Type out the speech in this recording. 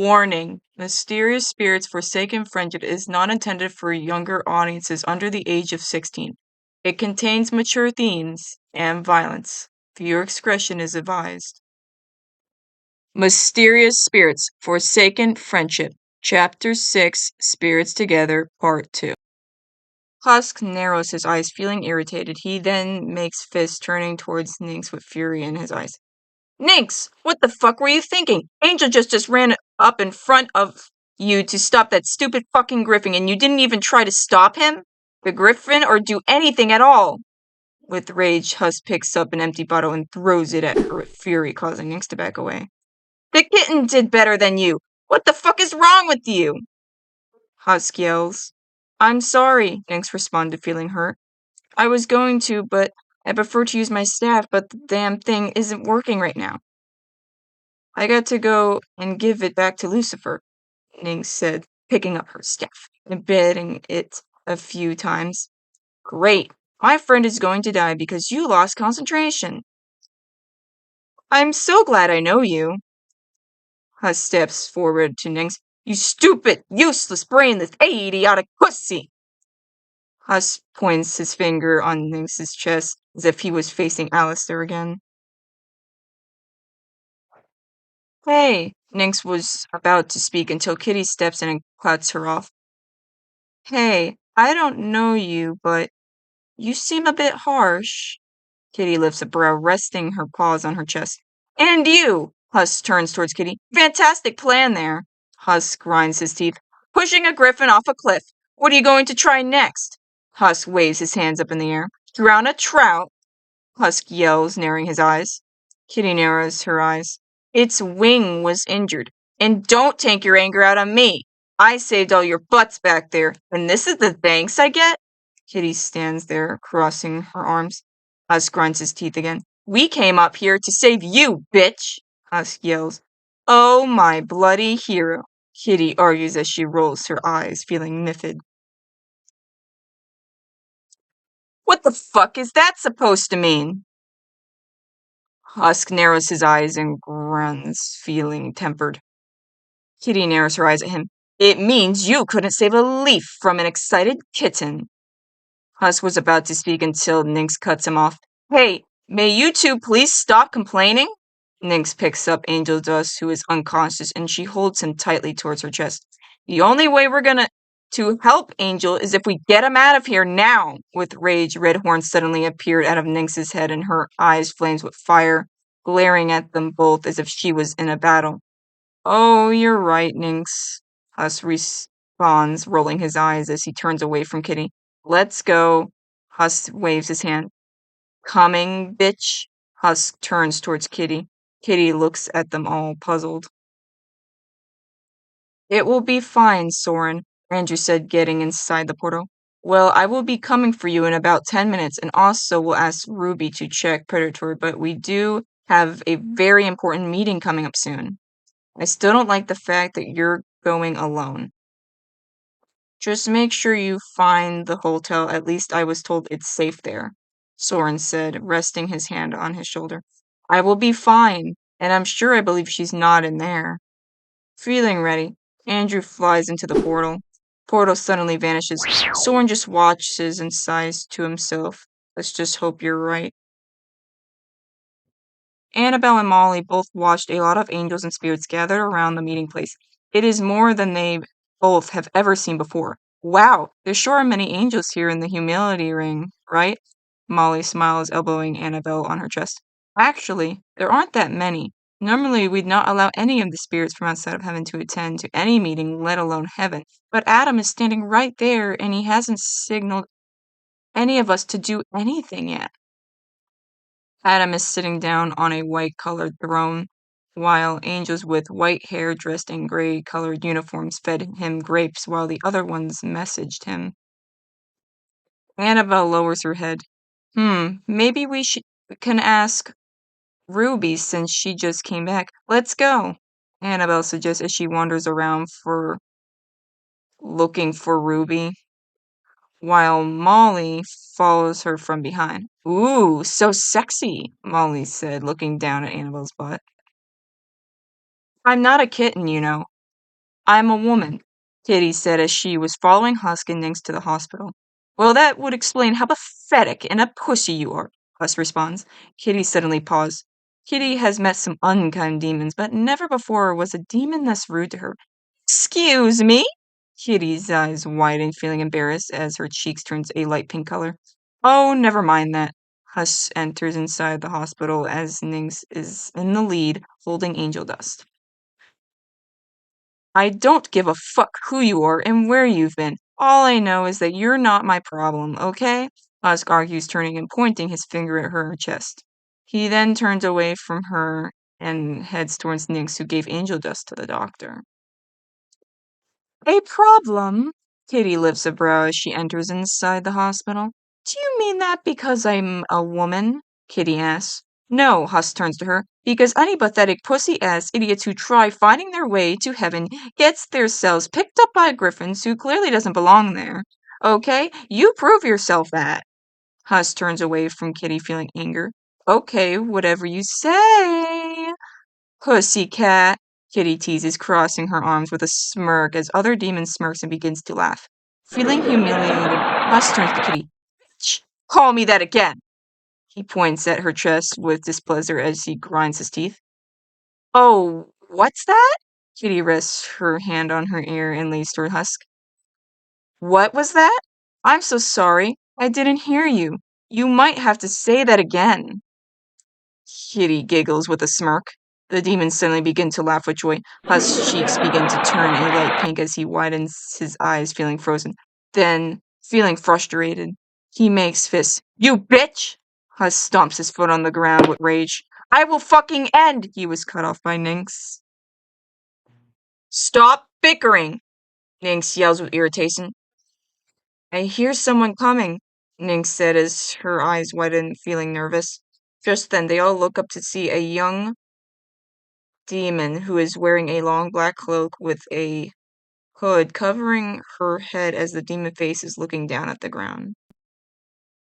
Warning: Mysterious Spirits Forsaken Friendship is not intended for younger audiences under the age of 16. It contains mature themes and violence. Viewer discretion is advised. Mysterious Spirits Forsaken Friendship, Chapter 6, Spirits Together, Part 2. Husk narrows his eyes, feeling irritated. He then makes fists, turning towards Nynx with fury in his eyes. Nynx, what the fuck were you thinking? Angel just ran up in front of you to stop that stupid fucking Griffin, and you didn't even try to stop him? The Griffin, or do anything at all? With rage, Husk picks up an empty bottle and throws it at her with fury, causing Nynx to back away. The kitten did better than you! What the fuck is wrong with you? Husk yells. I'm sorry, Nynx responded, feeling hurt. I was going to, but I prefer to use my staff, but the damn thing isn't working right now. I got to go and give it back to Lucifer, Nynx said, picking up her staff and bending it a few times. Great. My friend is going to die because you lost concentration. I'm so glad I know you. Husk steps forward to Nynx. You stupid, useless, brainless, idiotic pussy! Husk points his finger on Nynx's chest as if he was facing Alistair again. Hey, Nynx was about to speak until Kitty steps in and cuts her off. Hey, I don't know you, but you seem a bit harsh. Kitty lifts a brow, resting her paws on her chest. And you! Husk turns towards Kitty. Fantastic plan there. Husk grinds his teeth. Pushing a griffin off a cliff. What are you going to try next? Husk waves his hands up in the air. Drown a trout? Husk yells, narrowing his eyes. Kitty narrows her eyes. Its wing was injured. And don't take your anger out on me. I saved all your butts back there, and this is the thanks I get? Kitty stands there, crossing her arms. Husk grinds his teeth again. We came up here to save you, bitch! Husk yells. Oh, my bloody hero. Kitty argues as she rolls her eyes, feeling miffed. What the fuck is that supposed to mean? Husk narrows his eyes and grunts, feeling tempered. Kitty narrows her eyes at him. It means you couldn't save a leaf from an excited kitten. Husk was about to speak until Nynx cuts him off. Hey, may you two please stop complaining? Nynx picks up Angel Dust, who is unconscious, and she holds him tightly towards her chest. The only way we're gonna to help Angel is if we get him out of here now. With rage, Redhorn suddenly appeared out of Nynx's head, and her eyes flames with fire, glaring at them both as if she was in a battle. Oh, you're right, Nynx. Husk responds, rolling his eyes as he turns away from Kitty. Let's go. Husk waves his hand. Coming, bitch. Husk turns towards Kitty. Kitty looks at them all, puzzled. It will be fine, Soren, Andrew said, getting inside the portal. Well, I will be coming for you in about 10 minutes, and also will ask Ruby to check Predator, but we do have a very important meeting coming up soon. I still don't like the fact that you're going alone. Just make sure you find the hotel. At least I was told it's safe there, Soren said, resting his hand on his shoulder. I will be fine, and I'm sure I believe she's not in there. Feeling ready, Andrew flies into the portal. Portal suddenly vanishes. Soren just watches and sighs to himself. Let's just hope you're right. Annabelle and Molly both watched a lot of angels and spirits gathered around the meeting place. It is more than they both have ever seen before. Wow, there sure are many angels here in the humility ring, right? Molly smiles, elbowing Annabelle on her chest. Actually, there aren't that many. Normally, we'd not allow any of the spirits from outside of heaven to attend to any meeting, let alone heaven. But Adam is standing right there, and he hasn't signaled any of us to do anything yet. Adam is sitting down on a white-colored throne, while angels with white hair dressed in gray-colored uniforms fed him grapes while the other ones messaged him. Annabelle lowers her head. Maybe we can ask Ruby since she just came back. Let's go, Annabelle suggests as she wanders around looking for Ruby, while Molly follows her from behind. Ooh, so sexy, Molly said, looking down at Annabelle's butt. I'm not a kitten, you know. I'm a woman, Kitty said as she was following Husk and Nynx to the hospital. Well, that would explain how pathetic and a pussy you are, Husk responds. Kitty suddenly paused. Kitty has met some unkind demons, but never before was a demon thus rude to her. Excuse me? Kitty's eyes widened, feeling embarrassed as her cheeks turned a light pink color. Oh, never mind that. Husk enters inside the hospital as Nynx is in the lead, holding angel dust. I don't give a fuck who you are and where you've been. All I know is that you're not my problem, okay? Husk argues, turning and pointing his finger at her chest. He then turns away from her and heads towards Nynx, who gave angel dust to the doctor. A problem? Kitty lifts a brow as she enters inside the hospital. Do you mean that because I'm a woman? Kitty asks. No, Husk turns to her, because any pathetic pussy-ass idiots who try finding their way to heaven gets theirselves picked up by griffins who clearly doesn't belong there. Okay, you prove yourself that. Husk turns away from Kitty, feeling anger. Okay, whatever you say. Pussycat, Kitty teases, crossing her arms with a smirk as other demon smirks and begins to laugh. Feeling humiliated, Husk turns to Kitty. Bitch, call me that again. He points at her chest with displeasure as he grinds his teeth. Oh, what's that? Kitty rests her hand on her ear and leans toward Husk. What was that? I'm so sorry. I didn't hear you. You might have to say that again. Kitty giggles with a smirk. The demons suddenly begin to laugh with joy. Husk's cheeks begin to turn a light pink as he widens his eyes, feeling frozen. Then, feeling frustrated, he makes fists. You bitch! Husk stomps his foot on the ground with rage. I will fucking end! He was cut off by Nynx. Stop bickering! Nynx yells with irritation. I hear someone coming, Nynx said as her eyes widened, feeling nervous. Just then, they all look up to see a young demon who is wearing a long black cloak with a hood covering her head as the demon face is looking down at the ground.